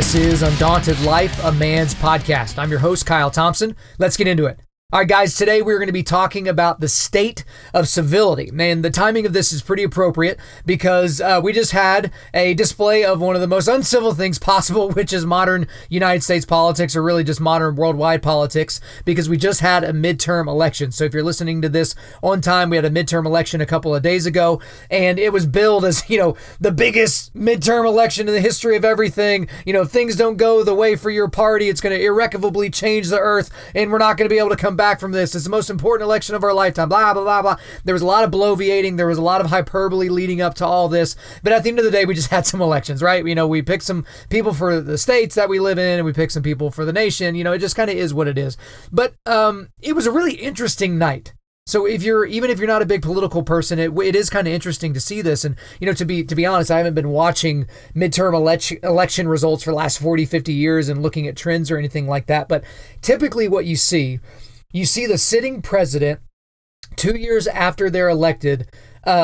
This is Undaunted.Life, a man's podcast. I'm your host, Kyle Thompson. Let's get into it. All right, guys, today we're going to be talking about the State of Civility. Man, the timing of this is pretty appropriate because we just had a display of one of the most uncivil things possible, which is modern United States politics, or really just modern worldwide politics, because we just had a midterm election. So if you're listening to this on time, we had a midterm election a couple of days ago, and it was billed as, the biggest midterm election in the history of everything. If things don't go the way for your party, it's going to irrevocably change the earth, and we're not going to be able to come back from this. It's the most important election of our lifetime, blah, blah, blah, blah. There was a lot of bloviating. There was a lot of hyperbole leading up to all this. But at the end of the day, we just had some elections, right? We picked some people for the states that we live in, and we picked some people for the nation. It just kind of is what it is. But it was a really interesting night. So even if you're not a big political person, it is kind of interesting to see this. And, to be honest, I haven't been watching midterm election results for the last 40, 50 years and looking at trends or anything like that. But typically what you see the sitting president 2 years after they're elected,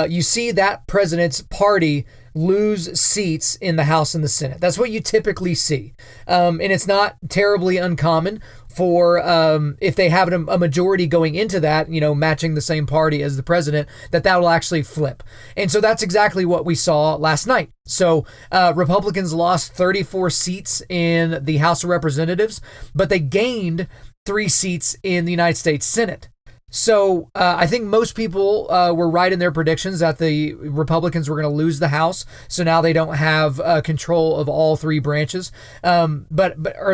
you see that president's party lose seats in the House and the Senate. That's what you typically see. And it's not terribly uncommon for if they have a majority going into that, matching the same party as the president, that will actually flip. And so that's exactly what we saw last night. So Republicans lost 34 seats in the House of Representatives, but they gained 3 seats in the United States Senate. So I think most people were right in their predictions that the Republicans were going to lose the House. So now they don't have control of all 3 branches, or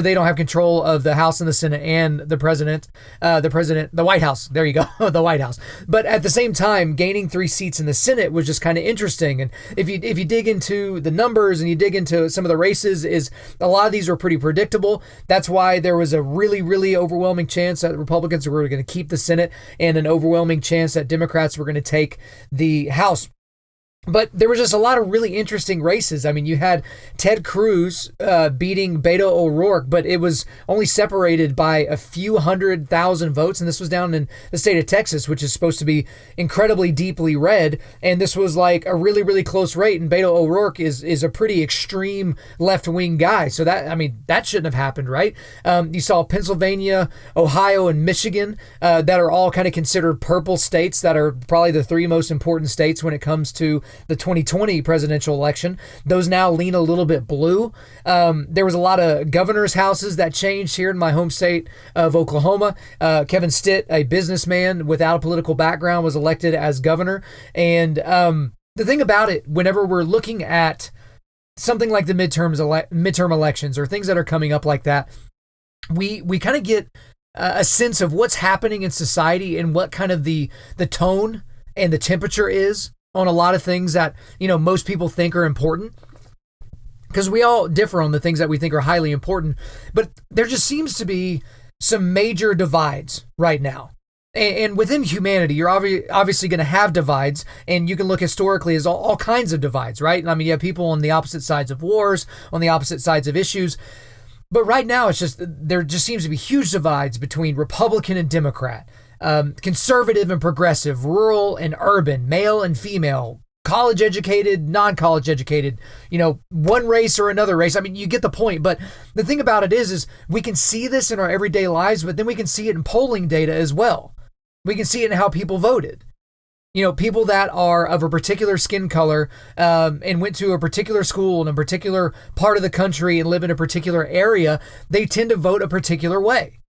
they don't have control of the House and the Senate and the president, the White House. There you go, the White House. But at the same time, gaining 3 seats in the Senate was just kind of interesting. And if you dig into the numbers and you dig into some of the races, is a lot of these were pretty predictable. That's why there was a really, really overwhelming chance that Republicans were going to keep the Senate, and an overwhelming chance that Democrats were going to take the House. But there was just a lot of really interesting races. I mean, you had Ted Cruz beating Beto O'Rourke, but it was only separated by a few 100,000 votes. And this was down in the state of Texas, which is supposed to be incredibly deeply red. And this was like a really, really close rate. And Beto O'Rourke is a pretty extreme left-wing guy. So that shouldn't have happened, right? You saw Pennsylvania, Ohio, and Michigan that are all kind of considered purple states that are probably the 3 most important states when it comes to the 2020 presidential election. Those now lean a little bit blue. There was a lot of governor's houses that changed here in my home state of Oklahoma. Kevin Stitt, a businessman without a political background, was elected as governor. And the thing about it, whenever we're looking at something like the midterm elections or things that are coming up like that, we kind of get a sense of what's happening in society and what kind of the tone and the temperature is on a lot of things that, most people think are important, because we all differ on the things that we think are highly important. But there just seems to be some major divides right now. And within humanity, you're obviously going to have divides, and you can look historically as all kinds of divides, right? I mean, you have people on the opposite sides of wars, on the opposite sides of issues. But right now, there just seems to be huge divides between Republican and Democrat, conservative and progressive, rural and urban, male and female, college educated, non-college educated, one race or another race. I mean, you get the point. But the thing about it is we can see this in our everyday lives, but then we can see it in polling data as well. We can see it in how people voted. People that are of a particular skin color and went to a particular school in a particular part of the country and live in a particular area, they tend to vote a particular way.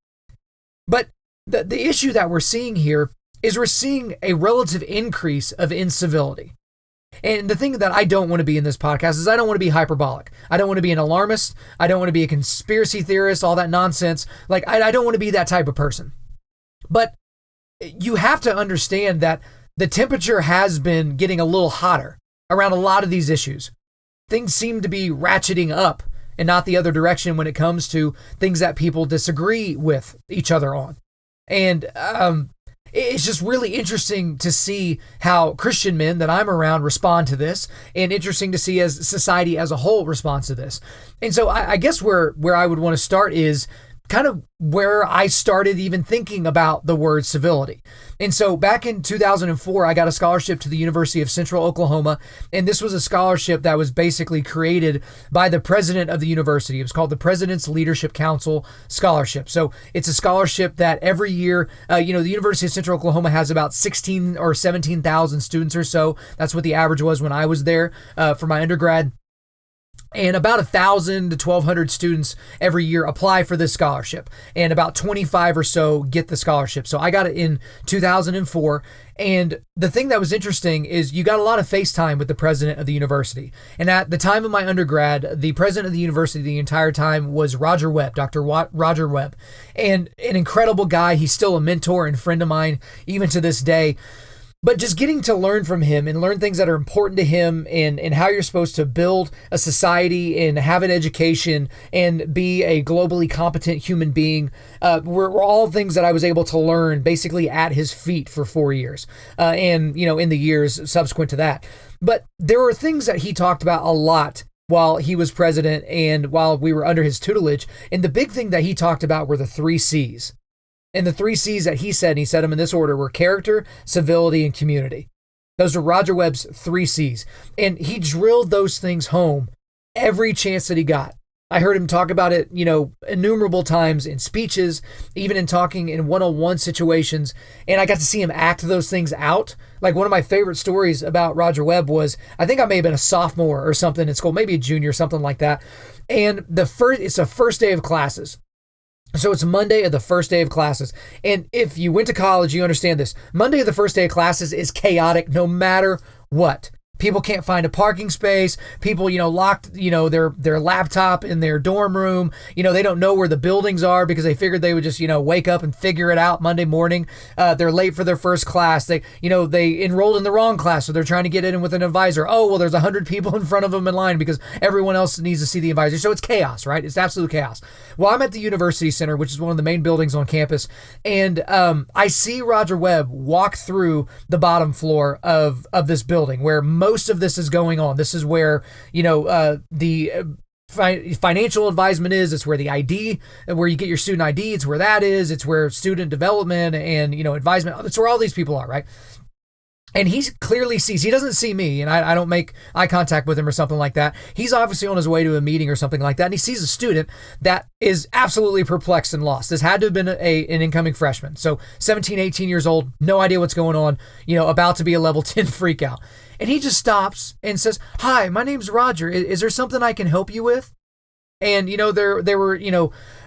But the issue that we're seeing here is we're seeing a relative increase of incivility. And the thing that I don't want to be in this podcast is I don't want to be hyperbolic. I don't want to be an alarmist. I don't want to be a conspiracy theorist, all that nonsense. Like, I don't want to be that type of person. But you have to understand that the temperature has been getting a little hotter around a lot of these issues. Things seem to be ratcheting up and not the other direction when it comes to things that people disagree with each other on. And it's just really interesting to see how Christian men that I'm around respond to this, and interesting to see as society as a whole responds to this. And so I guess where I would want to start is, kind of where I started even thinking about the word civility. And so back in 2004, I got a scholarship to the University of Central Oklahoma. And this was a scholarship that was basically created by the president of the university. It was called the President's Leadership Council Scholarship. So it's a scholarship that every year, the University of Central Oklahoma has about 16 or 17,000 students or so. That's what the average was when I was there for my undergrad. And about 1,000 to 1,200 students every year apply for this scholarship, and about 25 or so get the scholarship. So I got it in 2004. And the thing that was interesting is you got a lot of FaceTime with the president of the university. And at the time of my undergrad, the president of the university the entire time was Roger Webb, Dr. Roger Webb, and an incredible guy. He's still a mentor and friend of mine, even to this day. But just getting to learn from him and learn things that are important to him and how you're supposed to build a society and have an education and be a globally competent human being were all things that I was able to learn basically at his feet for 4 years and, in the years subsequent to that. But there were things that he talked about a lot while he was president and while we were under his tutelage. And the big thing that he talked about were the 3 C's. And the 3 C's that he said, and he said them in this order, were character, civility, and community. Those are Roger Webb's 3 C's. And he drilled those things home every chance that he got. I heard him talk about it, innumerable times in speeches, even in talking in one-on-one situations. And I got to see him act those things out. Like one of my favorite stories about Roger Webb was, I think I may have been a sophomore or something in school, maybe a junior, something like that. And it's the first day of classes. So it's Monday of the first day of classes. And if you went to college, you understand this. Monday of the first day of classes is chaotic no matter what. People can't find a parking space. People, locked, their laptop in their dorm room. They don't know where the buildings are because they figured they would just, wake up and figure it out Monday morning. They're late for their first class. They enrolled in the wrong class, so they're trying to get in with an advisor. Oh, well, there's 100 people in front of them in line because everyone else needs to see the advisor. So it's chaos, right? It's absolute chaos. Well, I'm at the University Center, which is one of the main buildings on campus, and I see Roger Webb walk through the bottom floor of this building where most of this is going on. This is where, the financial advisement is. It's where the ID, where you get your student ID. It's where that is. It's where student development and, advisement. It's where all these people are, right? And he clearly sees, he doesn't see me, and I don't make eye contact with him or something like that. He's obviously on his way to a meeting or something like that, and he sees a student that is absolutely perplexed and lost. This had to have been an incoming freshman. So 17, 18 years old, no idea what's going on, about to be a level 10 freak out. And he just stops and says, "Hi, my name's Roger. Is there something I can help you with?" And, they were,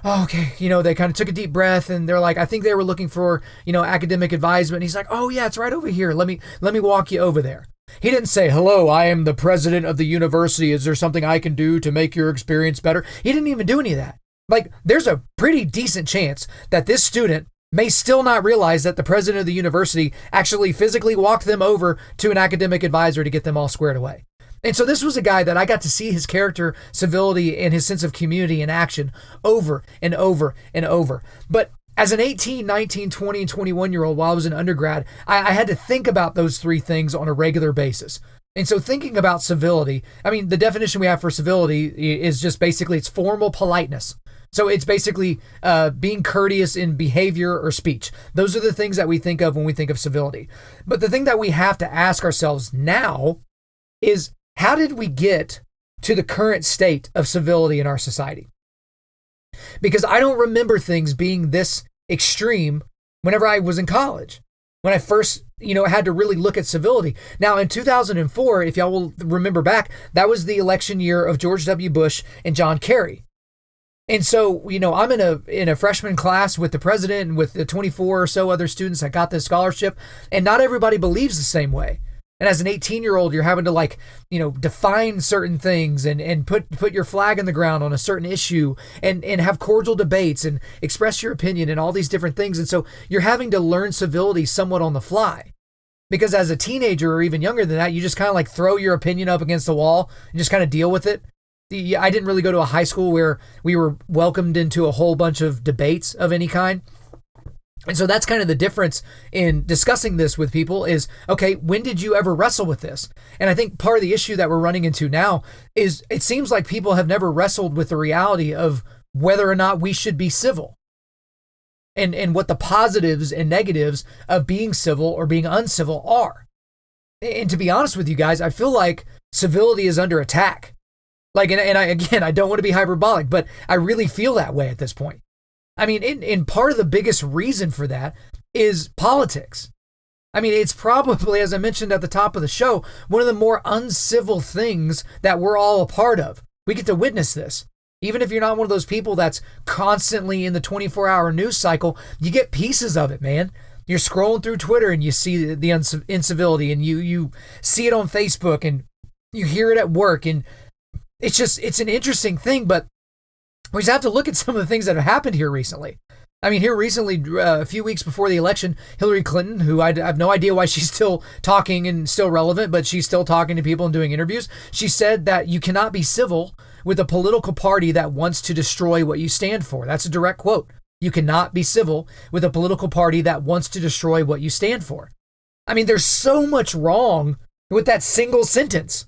oh, okay. They kind of took a deep breath and they're like, I think they were looking for, academic advisement. And he's like, "Oh yeah, it's right over here. Let me walk you over there." He didn't say, "Hello, I am the president of the university. Is there something I can do to make your experience better?" He didn't even do any of that. Like, there's a pretty decent chance that this student may still not realize that the president of the university actually physically walked them over to an academic advisor to get them all squared away. And so this was a guy that I got to see his character, civility, and his sense of community in action over and over and over. But as an 18, 19, 20, and 21-year-old while I was an undergrad, I had to think about those 3 things on a regular basis. And so thinking about civility, the definition we have for civility is just basically it's formal politeness. So it's basically being courteous in behavior or speech. Those are the things that we think of when we think of civility. But the thing that we have to ask ourselves now is, how did we get to the current state of civility in our society? Because I don't remember things being this extreme whenever I was in college, when I first, had to really look at civility. Now, in 2004, if y'all will remember back, that was the election year of George W. Bush and John Kerry. And so, I'm in a freshman class with the president and with the 24 or so other students that got this scholarship, and not everybody believes the same way. And as an 18-year-old, you're having to define certain things and put your flag in the ground on a certain issue and have cordial debates and express your opinion and all these different things. And so you're having to learn civility somewhat on the fly. Because as a teenager or even younger than that, you just kind of throw your opinion up against the wall and just kind of deal with it. I didn't really go to a high school where we were welcomed into a whole bunch of debates of any kind. And so that's kind of the difference in discussing this with people is, okay, when did you ever wrestle with this? And I think part of the issue that we're running into now is it seems like people have never wrestled with the reality of whether or not we should be civil and what the positives and negatives of being civil or being uncivil are. And to be honest with you guys, I feel like civility is under attack. Like, and I don't want to be hyperbolic, but I really feel that way at this point. I mean, and part of the biggest reason for that is politics. I mean, it's probably, as I mentioned at the top of the show, one of the more uncivil things that we're all a part of. We get to witness this. Even if you're not one of those people that's constantly in the 24-hour news cycle, you get pieces of it, man. You're scrolling through Twitter and you see the incivility, and you see it on Facebook, and you hear it at work, and it's an interesting thing, but we just have to look at some of the things that have happened here recently. I mean, here recently, a few weeks before the election, Hillary Clinton, who I have no idea why she's still talking and still relevant, but she's still talking to people and doing interviews. She said that you cannot be civil with a political party that wants to destroy what you stand for. That's a direct quote. You cannot be civil with a political party that wants to destroy what you stand for. I mean, there's so much wrong with that single sentence.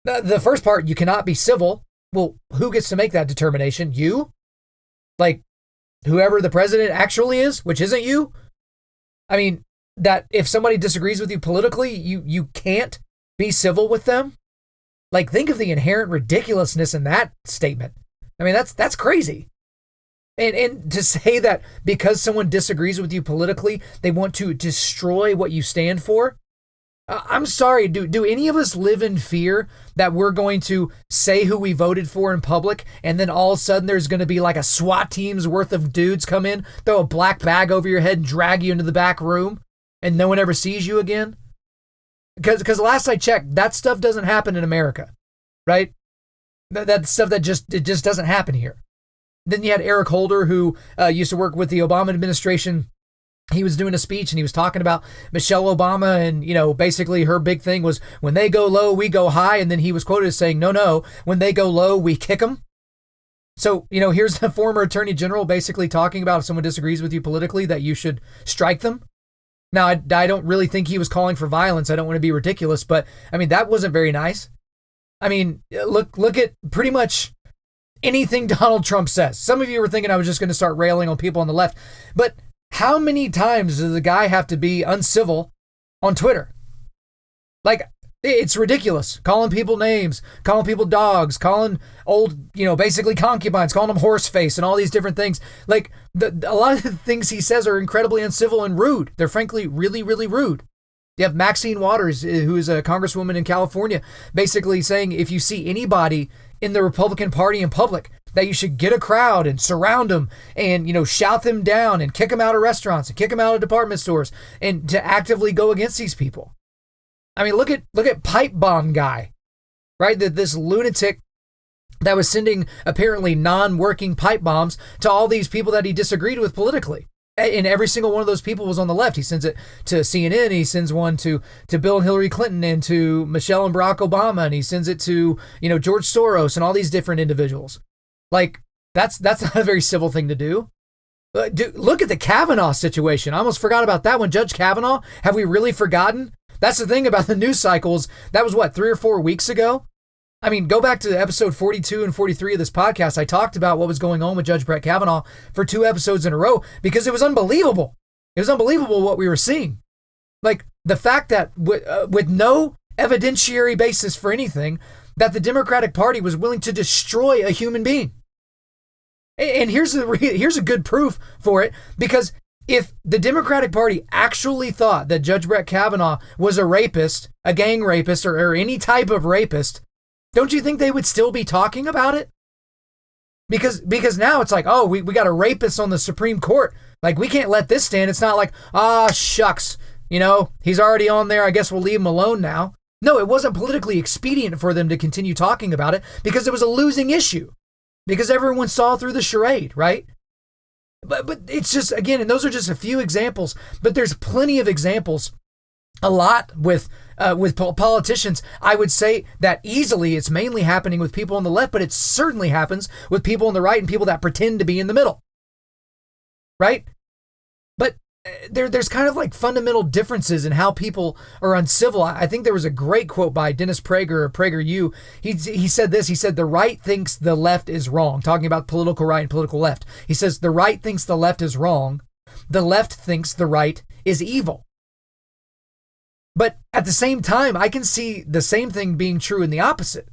The first part, you cannot be civil. Well, who gets to make that determination? You? Like, whoever the president actually is, which isn't you? I mean, that if somebody disagrees with you politically, you can't be civil with them? Like, think of the inherent ridiculousness in that statement. I mean, that's crazy. And to say that because someone disagrees with you politically, they want to destroy what you stand for. I'm sorry, do any of us live in fear that we're going to say who we voted for in public, and then all of a sudden there's going to be like a SWAT team's worth of dudes come in, throw a black bag over your head and drag you into the back room, and no one ever sees you again? Because last I checked, that stuff doesn't happen in America, right? That stuff it just doesn't happen here. Then you had Eric Holder, who used to work with the Obama administration. He was doing a speech and he was talking about Michelle Obama, and, basically her big thing was, when they go low, we go high. And then he was quoted as saying, no, when they go low, we kick them. So, here's the former attorney general basically talking about if someone disagrees with you politically, that you should strike them. Now, I don't really think he was calling for violence. I don't want to be ridiculous, but I mean, that wasn't very nice. I mean, look at pretty much anything Donald Trump says. Some of you were thinking I was just going to start railing on people on the left, but how many times does the guy have to be uncivil on Twitter? Like, it's ridiculous. Calling people names, calling people dogs, calling old, basically concubines, calling them horse face and all these different things. Like, a lot of the things he says are incredibly uncivil and rude. They're frankly really, really rude. You have Maxine Waters, who is a congresswoman in California, basically saying if you see anybody in the Republican Party in public, that you should get a crowd and surround them and, shout them down and kick them out of restaurants and kick them out of department stores, and to actively go against these people. I mean, look at Pipe Bomb Guy, right? This lunatic that was sending apparently non-working pipe bombs to all these people that he disagreed with politically. And every single one of those people was on the left. He sends it to CNN. He sends one to Bill and Hillary Clinton and to Michelle and Barack Obama. And he sends it to, George Soros and all these different individuals. Like, that's not a very civil thing to do. Look at the Kavanaugh situation. I almost forgot about that one. Judge Kavanaugh, have we really forgotten? That's the thing about the news cycles. That was 3 or 4 weeks ago? I mean, go back to episode 42 and 43 of this podcast. I talked about what was going on with Judge Brett Kavanaugh for 2 episodes in a row because it was unbelievable. It was unbelievable what we were seeing. Like, the fact that with no evidentiary basis for anything, that the Democratic Party was willing to destroy a human being. And here's a good proof for it, because if the Democratic Party actually thought that Judge Brett Kavanaugh was a rapist, a gang rapist, or any type of rapist, don't you think they would still be talking about it? Because now it's like, oh, we got a rapist on the Supreme Court. Like, we can't let this stand. It's not like, shucks, he's already on there. I guess we'll leave him alone now. No, it wasn't politically expedient for them to continue talking about it because it was a losing issue. Because everyone saw through the charade, right? But it's just, again, and those are just a few examples, but there's plenty of examples, a lot with politicians. I would say that easily it's mainly happening with people on the left, but it certainly happens with people on the right and people that pretend to be in the middle, right? But there's kind of like fundamental differences in how people are uncivil. I think there was a great quote by Dennis Prager, or PragerU. He said this. He said, the right thinks the left is wrong, talking about political right and political left. He says, the right thinks the left is wrong. The left thinks the right is evil. But at the same time, I can see the same thing being true in the opposite.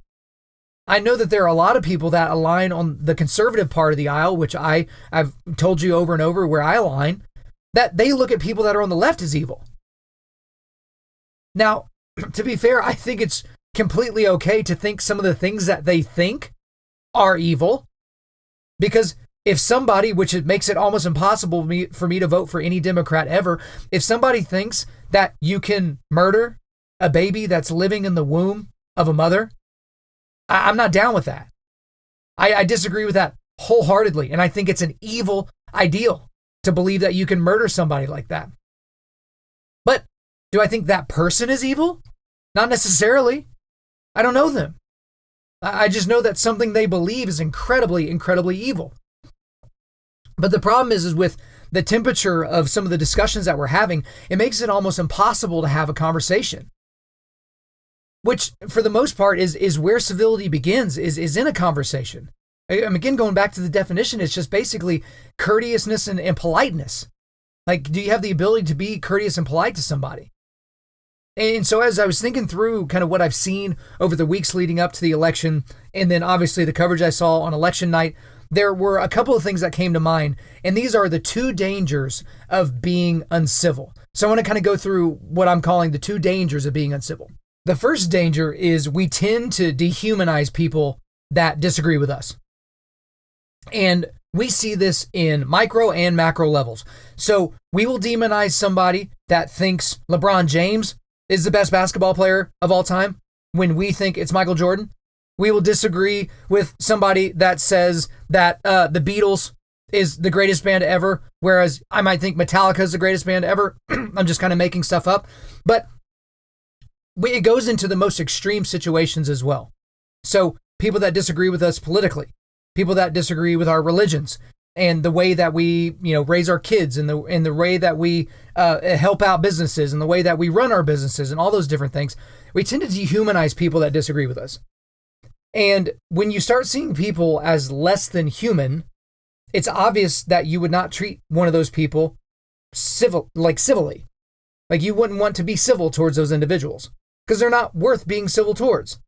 I know that there are a lot of people that align on the conservative part of the aisle, which I've told you over and over where I align, that they look at people that are on the left as evil. Now, to be fair, I think it's completely okay to think some of the things that they think are evil, because if somebody, which it makes it almost impossible for me to vote for any Democrat ever, if somebody thinks that you can murder a baby that's living in the womb of a mother, I'm not down with that. I disagree with that wholeheartedly, and I think it's an evil ideal to believe that you can murder somebody like that. But do I think that person is evil? Not necessarily. I don't know them. I just know that something they believe is incredibly, incredibly evil. But the problem is with the temperature of some of the discussions that we're having, it makes it almost impossible to have a conversation. Which, for the most part, is where civility begins, is in a conversation. Again, going back to the definition, it's just basically courteousness and politeness. Like, do you have the ability to be courteous and polite to somebody? And so as I was thinking through kind of what I've seen over the weeks leading up to the election, and then obviously the coverage I saw on election night, there were a couple of things that came to mind, and these are the two dangers of being uncivil. So I want to kind of go through what I'm calling the two dangers of being uncivil. The first danger is we tend to dehumanize people that disagree with us. And we see this in micro and macro levels. So we will demonize somebody that thinks LeBron James is the best basketball player of all time when we think it's Michael Jordan. We will disagree with somebody that says that the Beatles is the greatest band ever, whereas I might think Metallica is the greatest band ever. I'm just kind of making stuff up. But it goes into the most extreme situations as well. So people that disagree with us politically, people that disagree with our religions and the way that we, raise our kids, and the way that we help out businesses, and the way that we run our businesses, and all those different things, we tend to dehumanize people that disagree with us. And when you start seeing people as less than human, it's obvious that you would not treat one of those people civilly. Like, you wouldn't want to be civil towards those individuals because they're not worth being civil towards,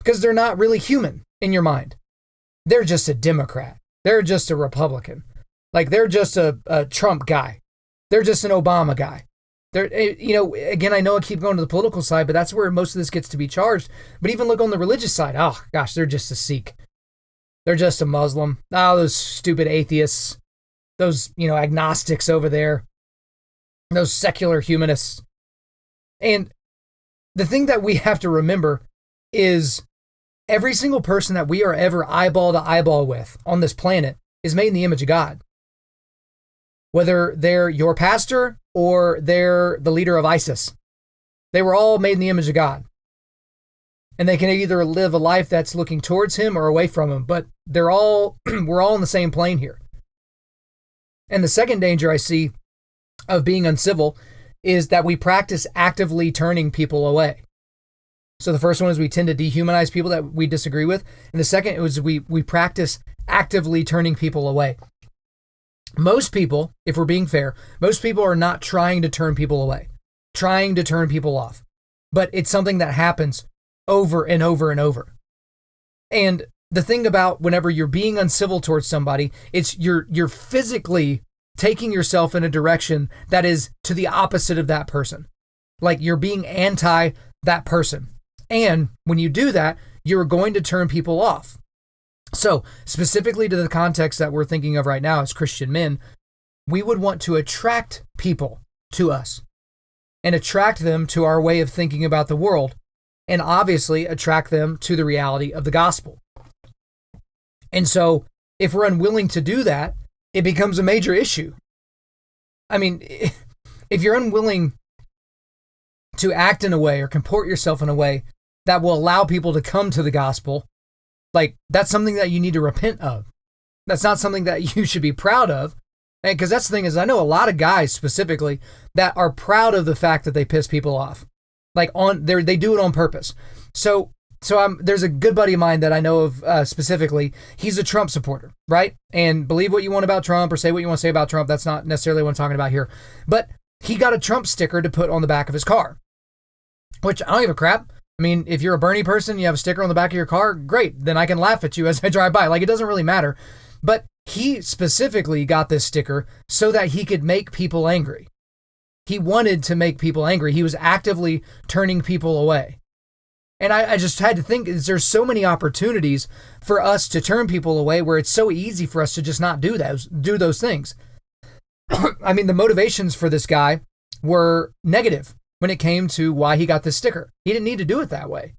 because they're not really human in your mind. They're just a Democrat. They're just a Republican. Like, they're just a Trump guy. They're just an Obama guy. They're, again, I know I keep going to the political side, but that's where most of this gets to be charged. But even look on the religious side. Oh, gosh, they're just a Sikh. They're just a Muslim. Oh, those stupid atheists. Those, agnostics over there. Those secular humanists. And the thing that we have to remember is every single person that we are ever eyeball to eyeball with on this planet is made in the image of God. Whether they're your pastor or they're the leader of ISIS, they were all made in the image of God. And they can either live a life that's looking towards him or away from him, but we're all on the same plane here. And the second danger I see of being uncivil is that we practice actively turning people away. So the first one is we tend to dehumanize people that we disagree with. And the second is we practice actively turning people away. Most people, if we're being fair, most people are not trying to turn people away, trying to turn people off. But it's something that happens over and over and over. And the thing about whenever you're being uncivil towards somebody, it's you're physically taking yourself in a direction that is to the opposite of that person. Like, you're being anti that person. And when you do that, you're going to turn people off. So specifically to the context that we're thinking of right now as Christian men, we would want to attract people to us and attract them to our way of thinking about the world, and obviously attract them to the reality of the gospel. And so if we're unwilling to do that, it becomes a major issue. I mean, if you're unwilling to act in a way or comport yourself in a way that will allow people to come to the gospel, like, that's something that you need to repent of. That's not something that you should be proud of. And because that's the thing is, I know a lot of guys specifically that are proud of the fact that they piss people off, like they do it on purpose. So there's a good buddy of mine that I know of specifically. He's a Trump supporter, right? And believe what you want about Trump or say what you want to say about Trump. That's not necessarily what I'm talking about here. But he got a Trump sticker to put on the back of his car, which I don't give a crap. I mean, if you're a Bernie person, you have a sticker on the back of your car, great. Then I can laugh at you as I drive by. Like, it doesn't really matter. But he specifically got this sticker so that he could make people angry. He wanted to make people angry. He was actively turning people away. And I just had to think, there's so many opportunities for us to turn people away where it's so easy for us to just not do those things. I mean, the motivations for this guy were negative when it came to why he got this sticker. He didn't need to do it that way.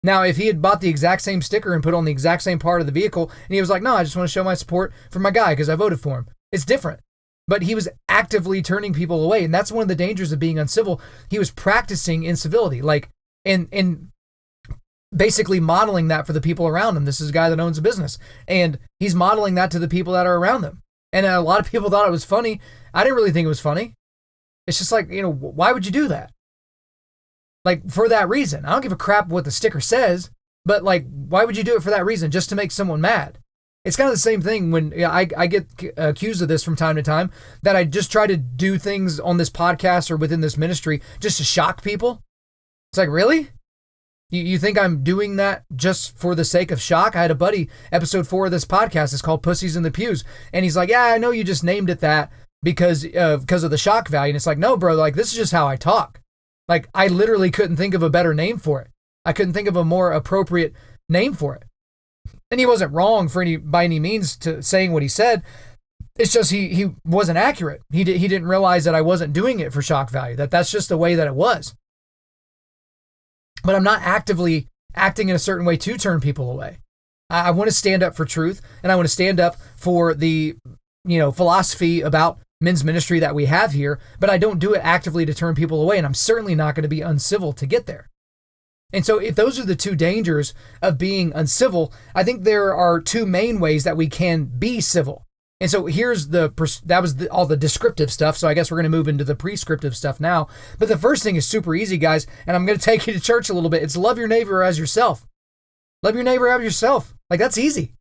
Now, if he had bought the exact same sticker and put on the exact same part of the vehicle, and he was like, no, I just want to show my support for my guy because I voted for him, it's different. But he was actively turning people away. And that's one of the dangers of being uncivil. He was practicing incivility, and basically modeling that for the people around him. This is a guy that owns a business, and he's modeling that to the people that are around him. And a lot of people thought it was funny. I didn't really think it was funny. It's just like, why would you do that? Like, for that reason. I don't give a crap what the sticker says, but like, why would you do it for that reason? Just to make someone mad? It's kind of the same thing when I get accused of this from time to time, that I just try to do things on this podcast or within this ministry just to shock people. It's like, really? You think I'm doing that just for the sake of shock? I had a buddy, episode 4 of this podcast is called Pussies in the Pews. And he's like, yeah, I know you just named it that because of the shock value. And it's like, no, bro, like, this is just how I talk. Like, I literally couldn't think of a better name for it. I couldn't think of a more appropriate name for it. And he wasn't wrong by any means to saying what he said. It's just he wasn't accurate. He didn't realize that I wasn't doing it for shock value, that's just the way that it was. But I'm not actively acting in a certain way to turn people away. I want to stand up for truth, and I want to stand up for the, philosophy about men's ministry that we have here, but I don't do it actively to turn people away, and I'm certainly not going to be uncivil to get there. And so if those are the two dangers of being uncivil, I think there are two main ways that we can be civil. And so here's all the descriptive stuff. So I guess we're going to move into the prescriptive stuff now. But the first thing is super easy, guys. And I'm going to take you to church a little bit. It's love your neighbor as yourself. Love your neighbor as yourself. Like, that's easy.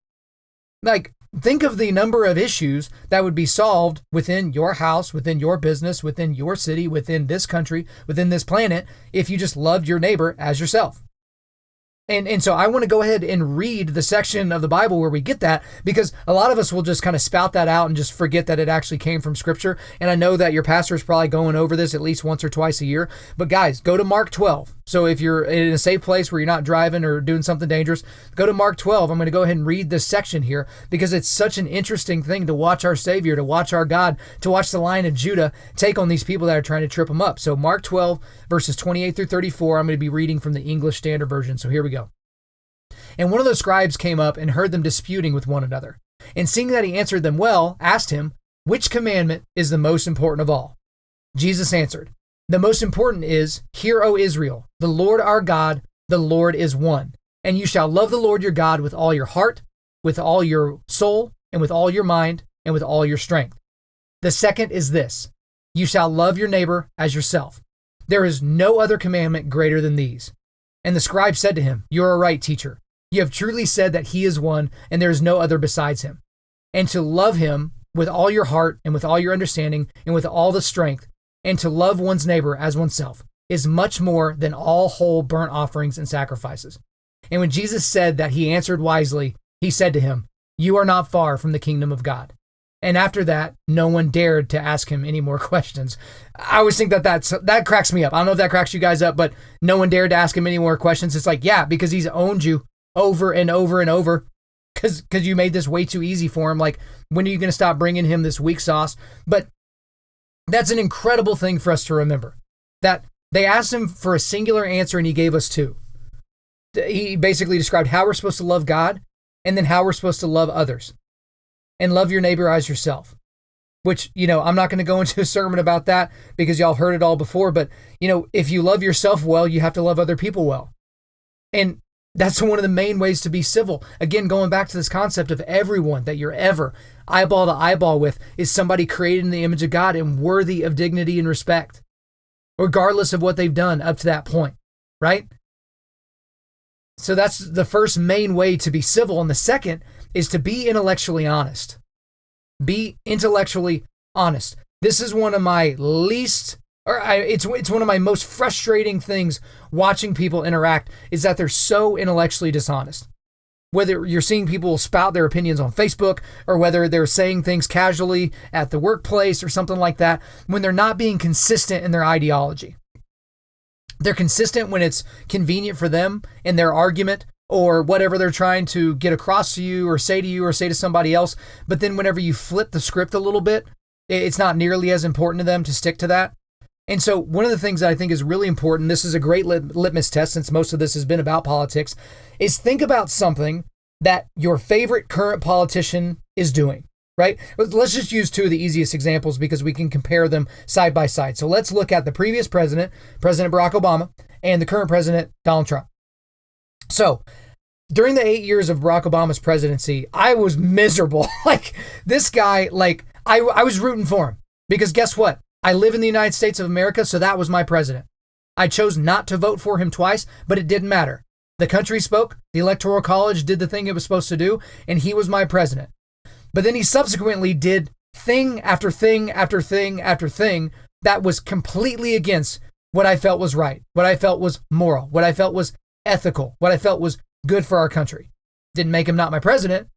Like, think of the number of issues that would be solved within your house, within your business, within your city, within this country, within this planet, if you just loved your neighbor as yourself. And so I want to go ahead and read the section of the Bible where we get that, because a lot of us will just kind of spout that out and just forget that it actually came from Scripture. And I know that your pastor is probably going over this at least once or twice a year. But guys, go to Mark 12. So if you're in a safe place where you're not driving or doing something dangerous, go to Mark 12. I'm going to go ahead and read this section here because it's such an interesting thing to watch our Savior, to watch our God, to watch the Lion of Judah take on these people that are trying to trip him up. So Mark 12, verses 28 through 34, I'm going to be reading from the English Standard Version. So here we go. And one of the scribes came up and heard them disputing with one another. And seeing that he answered them well, asked him, which commandment is the most important of all? Jesus answered, the most important is, hear, O Israel, the Lord our God, the Lord is one. And you shall love the Lord your God with all your heart, with all your soul, and with all your mind, and with all your strength. The second is this, you shall love your neighbor as yourself. There is no other commandment greater than these. And the scribe said to him, you are right, teacher. You have truly said that he is one, and there is no other besides him. And to love him with all your heart, and with all your understanding, and with all the strength, and to love one's neighbor as oneself, is much more than all whole burnt offerings and sacrifices. And when Jesus said that he answered wisely, he said to him, you are not far from the kingdom of God. And after that, no one dared to ask him any more questions. I always think that cracks me up. I don't know if that cracks you guys up, but no one dared to ask him any more questions. It's like, yeah, because he's owned you over and over and over because you made this way too easy for him. Like, when are you going to stop bringing him this weak sauce? But that's an incredible thing for us to remember, that they asked him for a singular answer and he gave us two. He basically described how we're supposed to love God and then how we're supposed to love others and love your neighbor as yourself, which, I'm not going to go into a sermon about that because y'all have heard it all before. But, if you love yourself well, you have to love other people well. And That's one of the main ways to be civil. Again, going back to this concept of everyone that you're ever eyeball to eyeball with is somebody created in the image of God and worthy of dignity and respect, regardless of what they've done up to that point, right? So that's the first main way to be civil. And the second is to be intellectually honest. Be intellectually honest. This is one of my it's one of my most frustrating things watching people interact is that they're so intellectually dishonest. Whether you're seeing people spout their opinions on Facebook or whether they're saying things casually at the workplace or something like that, when they're not being consistent in their ideology. They're consistent when it's convenient for them in their argument or whatever they're trying to get across to you or say to somebody else. But then whenever you flip the script a little bit, it's not nearly as important to them to stick to that. And so one of the things that I think is really important, this is a great litmus test since most of this has been about politics, is think about something that your favorite current politician is doing, right? Let's just use two of the easiest examples because we can compare them side by side. So let's look at the previous president, President Barack Obama, and the current president, Donald Trump. So during the 8 years of Barack Obama's presidency, I was miserable. This guy, I was rooting for him because guess what? I live in the United States of America, so that was my president. I chose not to vote for him twice, but it didn't matter. The country spoke, the Electoral College did the thing it was supposed to do, and he was my president. But then he subsequently did thing after thing after thing after thing that was completely against what I felt was right, what I felt was moral, what I felt was ethical, what I felt was good for our country. Didn't make him not my president,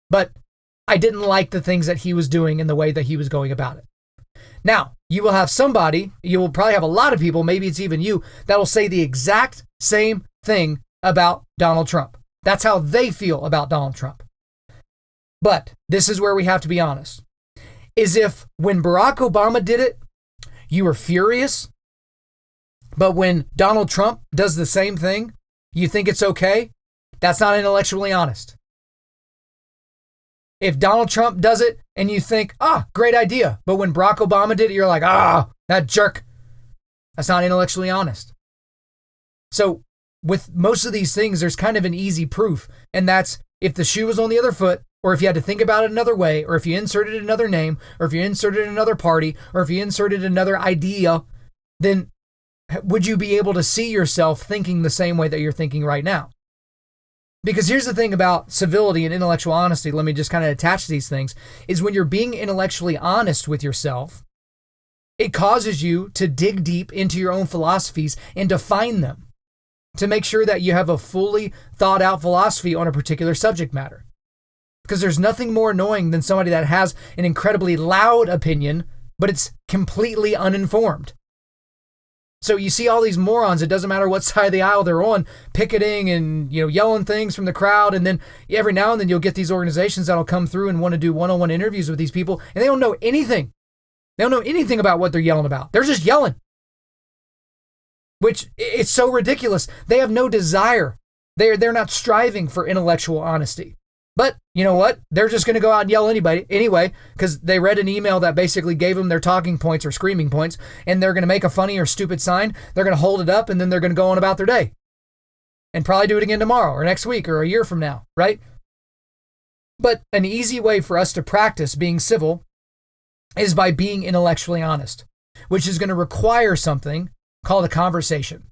but I didn't like the things that he was doing and the way that he was going about it. Now, you will probably have a lot of people, maybe it's even you, that will say the exact same thing about Donald Trump. That's how they feel about Donald Trump. But this is where we have to be honest. Is if when Barack Obama did it, you were furious, but when Donald Trump does the same thing, you think it's okay, that's not intellectually honest. If Donald Trump does it and you think, great idea, but when Barack Obama did it, you're like, that jerk. That's not intellectually honest. So with most of these things, there's kind of an easy proof, and that's if the shoe was on the other foot, or if you had to think about it another way, or if you inserted another name, or if you inserted another party, or if you inserted another idea, then would you be able to see yourself thinking the same way that you're thinking right now? Because here's the thing about civility and intellectual honesty, let me just kind of attach these things, is when you're being intellectually honest with yourself, it causes you to dig deep into your own philosophies and define them to make sure that you have a fully thought out philosophy on a particular subject matter. Because there's nothing more annoying than somebody that has an incredibly loud opinion, but it's completely uninformed. So you see all these morons, it doesn't matter what side of the aisle they're on, picketing and yelling things from the crowd, and then every now and then you'll get these organizations that'll come through and want to do one-on-one interviews with these people, and they don't know anything. They don't know anything about what they're yelling about. They're just yelling. Which, it's so ridiculous. They have no desire. They're not striving for intellectual honesty. But you know what? They're just going to go out and yell anyway, because they read an email that basically gave them their talking points or screaming points, and they're going to make a funny or stupid sign. They're going to hold it up, and then they're going to go on about their day. And probably do it again tomorrow or next week or a year from now, right? But an easy way for us to practice being civil is by being intellectually honest, which is going to require something called a conversation.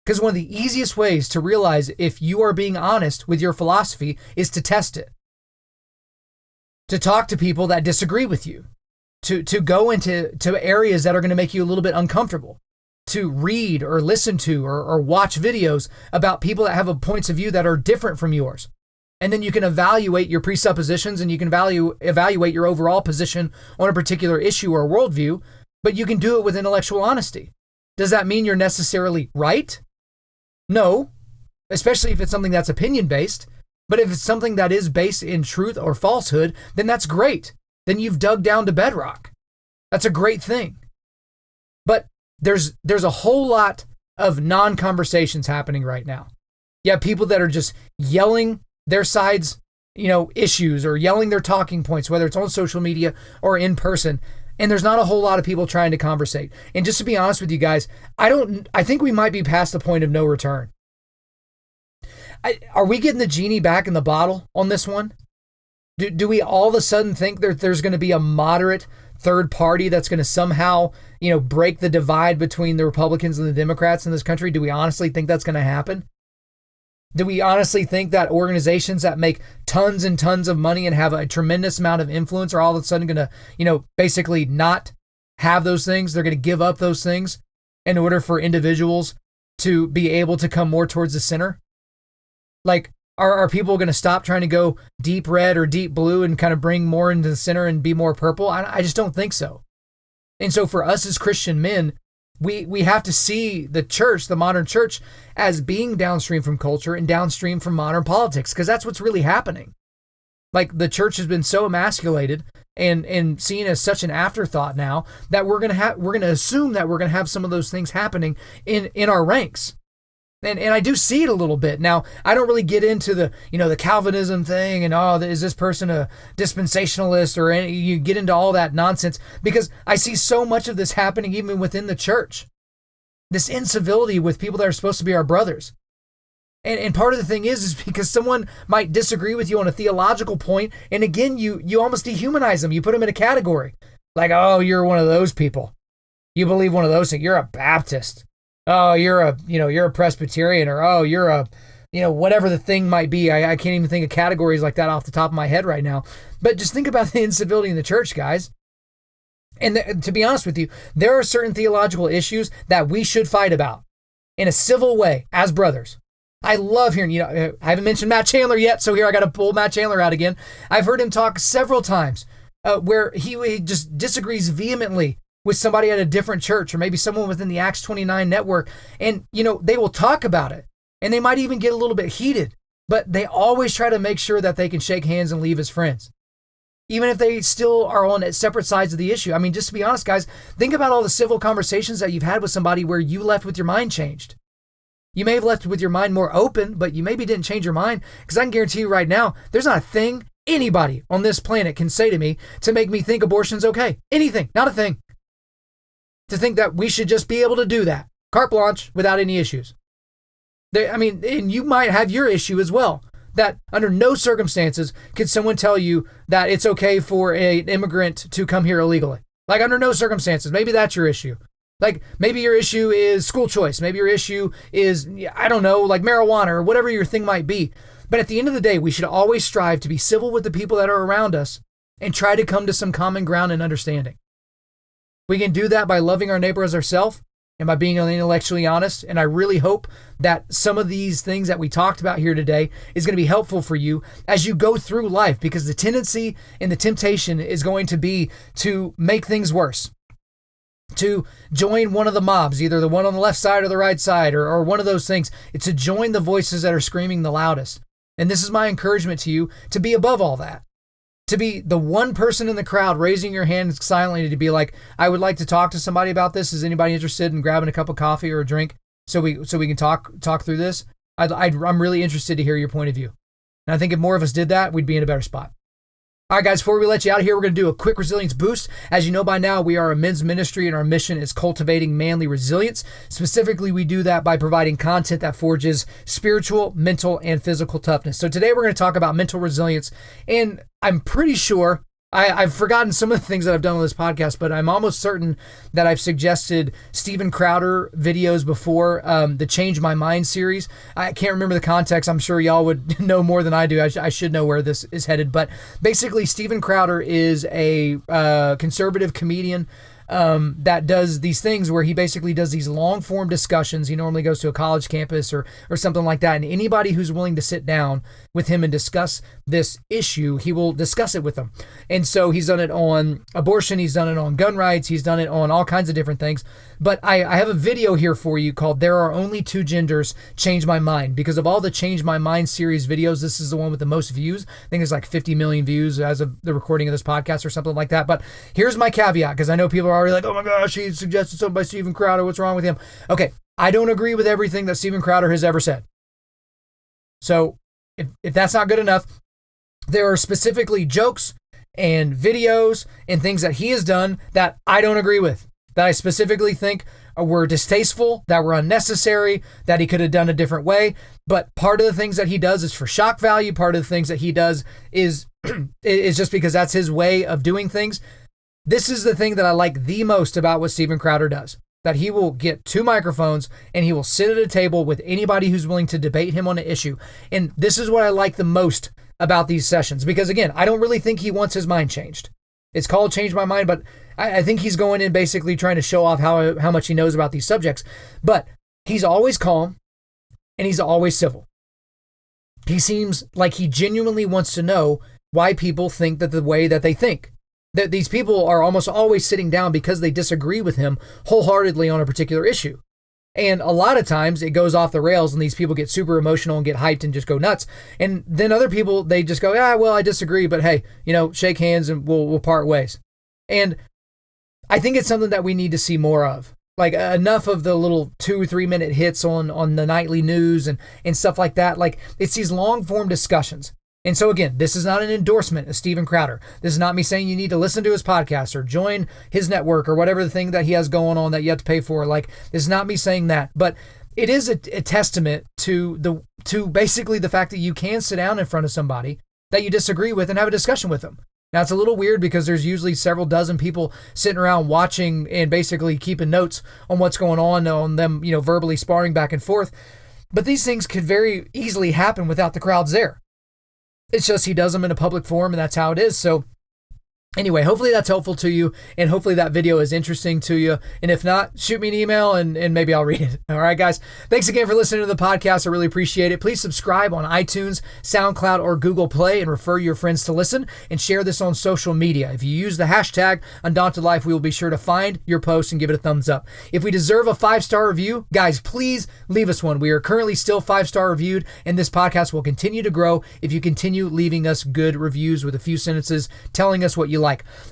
Because one of the easiest ways to realize if you are being honest with your philosophy is to test it. To talk to people that disagree with you. To go into areas that are going to make you a little bit uncomfortable. To read or listen to or watch videos about people that have points of view that are different from yours. And then you can evaluate your presuppositions and you can evaluate your overall position on a particular issue or worldview, but you can do it with intellectual honesty. Does that mean you're necessarily right? No, especially if it's something that's opinion-based. But if it's something that is based in truth or falsehood, then that's great. Then you've dug down to bedrock. That's a great thing. But there's a whole lot of non-conversations happening right now. You have people that are just yelling their sides, issues or yelling their talking points, whether it's on social media or in person. And there's not a whole lot of people trying to conversate. And just to be honest with you guys, I think we might be past the point of no return. Are we getting the genie back in the bottle on this one? Do we all of a sudden think there's going to be a moderate third party that's going to somehow, break the divide between the Republicans and the Democrats in this country? Do we honestly think that's going to happen? Do we honestly think that organizations that make tons and tons of money and have a tremendous amount of influence are all of a sudden going to, basically not have those things? They're going to give up those things in order for individuals to be able to come more towards the center? Like, are people going to stop trying to go deep red or deep blue and kind of bring more into the center and be more purple? I just don't think so. And so for us as Christian men, we have to see the church, the modern church, as being downstream from culture and downstream from modern politics, because that's what's really happening. Like, the church has been so emasculated and seen as such an afterthought now that we're going to assume that we're going to have some of those things happening in our ranks. And I do see it a little bit. Now, I don't really get into the Calvinism thing and, is this person a dispensationalist, or you get into all that nonsense, because I see so much of this happening even within the church. This incivility with people that are supposed to be our brothers. And part of the thing is because someone might disagree with you on a theological point, and again, you almost dehumanize them. You put them in a category. Like, oh, you're one of those people. You believe one of those things. You're a Baptist. Oh, you're a Presbyterian, or, oh, you're a, whatever the thing might be. I can't even think of categories like that off the top of my head right now. But just think about the incivility in the church, guys. And to be honest with you, there are certain theological issues that we should fight about in a civil way as brothers. I love hearing, I haven't mentioned Matt Chandler yet, so here I got to pull Matt Chandler out again. I've heard him talk several times where he just disagrees vehemently with somebody at a different church, or maybe someone within the Acts 29 network. And, they will talk about it, and they might even get a little bit heated, but they always try to make sure that they can shake hands and leave as friends, even if they still are on separate sides of the issue. I mean, just to be honest, guys, think about all the civil conversations that you've had with somebody where you left with your mind changed. You may have left with your mind more open, but you maybe didn't change your mind, because I can guarantee you right now, there's not a thing anybody on this planet can say to me to make me think abortion's okay. Anything, not a thing. To think that we should just be able to do that, carte blanche, without any issues. And you might have your issue as well, that under no circumstances could someone tell you that it's okay for an immigrant to come here illegally. Like, under no circumstances. Maybe that's your issue. Like, maybe your issue is school choice. Maybe your issue is, I don't know, like marijuana or whatever your thing might be. But at the end of the day, we should always strive to be civil with the people that are around us and try to come to some common ground and understanding. We can do that by loving our neighbor as ourselves and by being intellectually honest. And I really hope that some of these things that we talked about here today is going to be helpful for you as you go through life, because the tendency and the temptation is going to be to make things worse, to join one of the mobs, either the one on the left side or the right side, or one of those things. It's to join the voices that are screaming the loudest. And this is my encouragement to you, to be above all that. To be the one person in the crowd raising your hand silently to be like, I would like to talk to somebody about this. Is anybody interested in grabbing a cup of coffee or a drink so we can talk through this? I'm really interested to hear your point of view. And I think if more of us did that, we'd be in a better spot. All right, guys, before we let you out of here, we're going to do a quick resilience boost. As you know by now, we are a men's ministry, and our mission is cultivating manly resilience. Specifically, we do that by providing content that forges spiritual, mental, and physical toughness. So today we're going to talk about mental resilience, and I'm pretty sure I've forgotten some of the things that I've done on this podcast, but I'm almost certain that I've suggested Steven Crowder videos before, the Change My Mind series. I can't remember the context. I'm sure y'all would know more than I do. I should know where this is headed. But basically, Steven Crowder is a conservative comedian that does these things where he basically does these long form discussions. He normally goes to a college campus or something like that. And anybody who's willing to sit down with him and discuss this issue, he will discuss it with them. And so he's done it on abortion. He's done it on gun rights. He's done it on all kinds of different things. But I have a video here for you called There Are Only Two Genders, Change My Mind. Because of all the Change My Mind series videos, this is the one with the most views. I think it's like 50 million views as of the recording of this podcast or something like that. But here's my caveat, because I know people are already like, oh my gosh, he suggested something by Steven Crowder. What's wrong with him? Okay, I don't agree with everything that Steven Crowder has ever said. So if that's not good enough, there are specifically jokes and videos and things that he has done that I don't agree with. that I specifically think were distasteful, that were unnecessary, that he could have done a different way. But part of the things that he does is for shock value. Part of the things that he does is just because that's his way of doing things. This is the thing that I like the most about what Steven Crowder does, that he will get 2 microphones and he will sit at a table with anybody who's willing to debate him on an issue. And this is what I like the most about these sessions, because again, I don't really think he wants his mind changed. It's called Change My Mind, but I think he's going in basically trying to show off how much he knows about these subjects. But he's always calm and he's always civil. He seems like he genuinely wants to know why people think that the way that they think. That these people are almost always sitting down because they disagree with him wholeheartedly on a particular issue. And a lot of times it goes off the rails and these people get super emotional and get hyped and just go nuts. And then other people, they just go, well, I disagree, but hey, shake hands and we'll part ways. And I think it's something that we need to see more of. Like enough of the little 2-3 minute hits on the nightly news and stuff like that. Like it's these long form discussions. And so again, this is not an endorsement of Steven Crowder. This is not me saying you need to listen to his podcast or join his network or whatever the thing that he has going on that you have to pay for. Like, this is not me saying that, but it is a testament to basically the fact that you can sit down in front of somebody that you disagree with and have a discussion with them. Now, it's a little weird because there's usually several dozen people sitting around watching and basically keeping notes on what's going on them, verbally sparring back and forth. But these things could very easily happen without the crowds there. It's just he does them in a public forum, and that's how it is. So anyway, hopefully that's helpful to you, and hopefully that video is interesting to you. And if not, shoot me an email, and maybe I'll read it. All right, guys. Thanks again for listening to the podcast. I really appreciate it. Please subscribe on iTunes, SoundCloud, or Google Play, and refer your friends to listen, and share this on social media. If you use the hashtag Undaunted.Life, we will be sure to find your post and give it a thumbs up. If we deserve a 5-star review, guys, please leave us one. We are currently still 5-star reviewed, and this podcast will continue to grow if you continue leaving us good reviews with a few sentences telling us what you like.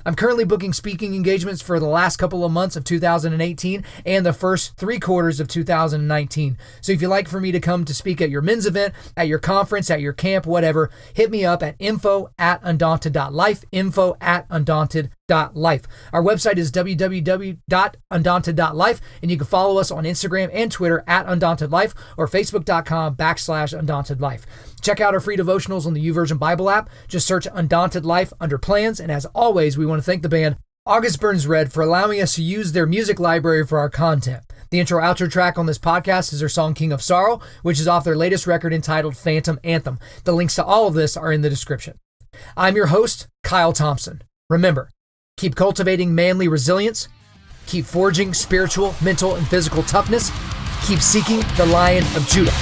I'm currently booking speaking engagements for the last couple of months of 2018 and the first 3 quarters of 2019. So if you'd like for me to come to speak at your men's event, at your conference, at your camp, whatever, hit me up at info@Undaunted.Life, info@Undaunted.Life. Our website is www.Undaunted.Life, and you can follow us on Instagram and Twitter at Undaunted.Life or Facebook.com/Undaunted.Life. Check out our free devotionals on the YouVersion Bible app. Just search Undaunted Life under plans. And as always, we want to thank the band August Burns Red for allowing us to use their music library for our content. The intro-outro track on this podcast is their song King of Sorrow, which is off their latest record entitled Phantom Anthem. The links to all of this are in the description. I'm your host, Kyle Thompson. Remember, keep cultivating manly resilience, keep forging spiritual, mental, and physical toughness, keep seeking the Lion of Judah.